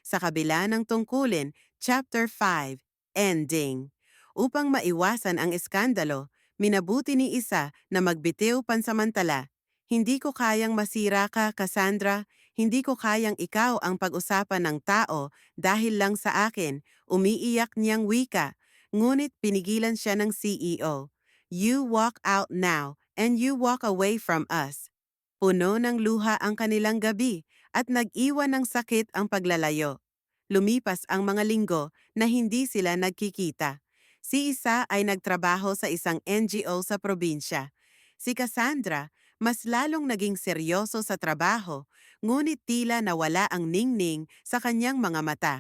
Sa kabila ng tungkulin, Chapter 5, Ending. Upang maiwasan ang iskandalo, minabuti ni Isa na magbitiw pansamantala. Hindi ko kayang masira ka, Cassandra. Hindi ko kayang ikaw ang pag-usapan ng tao dahil lang sa akin, umiiyak niyang wika. Ngunit pinigilan siya ng CEO. You walk out now and you walk away from us. Puno ng luha ang kanilang gabi at nag-iwan ng sakit ang paglalayo. Lumipas ang mga linggo na hindi sila nagkikita. Si Isa ay nagtrabaho sa isang NGO sa probinsya. Si Cassandra, mas lalong naging seryoso sa trabaho, ngunit tila nawala ang ningning sa kanyang mga mata.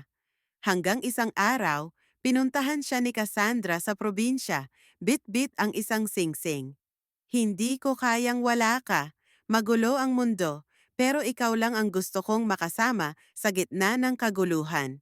Hanggang isang araw, pinuntahan siya ni Cassandra sa probinsya, bit-bit ang isang singsing. Hindi ko kayang wala ka. Magulo ang mundo, pero ikaw lang ang gusto kong makasama sa gitna ng kaguluhan.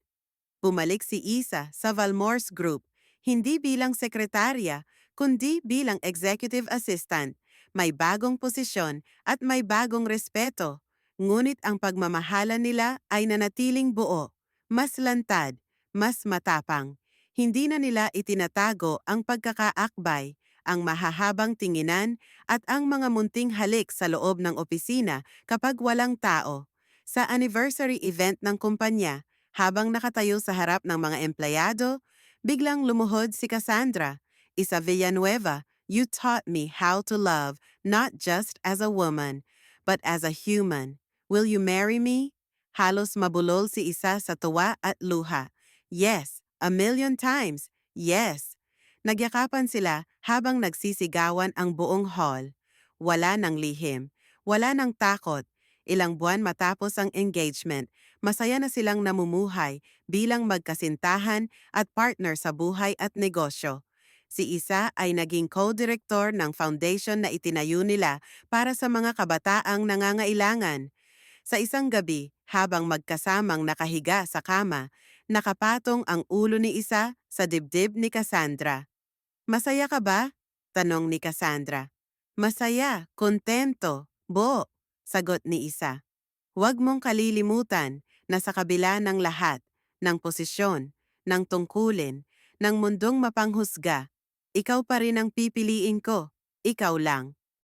Bumalik si Isa sa Valmores Group, hindi bilang sekretarya, kundi bilang executive assistant. May bagong posisyon at may bagong respeto. Ngunit ang pagmamahalan nila ay nanatiling buo, mas lantad, mas matapang. Hindi na nila itinatago ang pagkakaakbay, ang mahahabang tinginan at ang mga munting halik sa loob ng opisina kapag walang tao. Sa anniversary event ng kumpanya, habang nakatayo sa harap ng mga empleyado, biglang lumuhod si Cassandra. Isa Villanueva, you taught me how to love not just as a woman, but as a human. Will you marry me? Halos mabulol si Isa sa tuwa at luha. Yes, 1,000,000 times. Yes. Nagyakapan sila habang nagsisigawan ang buong hall. Wala ng lihim, wala ng takot. Ilang buwan matapos ang engagement, masaya na silang namumuhay bilang magkasintahan at partner sa buhay at negosyo. Si Isa ay naging co-director ng foundation na itinayo nila para sa mga kabataang nangangailangan. Sa isang gabi, habang magkasamang nakahiga sa kama, nakapatong ang ulo ni Isa sa dibdib ni Cassandra. Masaya ka ba? Tanong ni Cassandra. Masaya, kontento, sagot ni Isa. Huwag mong kalilimutan na sa kabila ng lahat, ng posisyon, ng tungkulin, ng mundong mapanghusga, ikaw pa rin ang pipiliin ko, ikaw lang.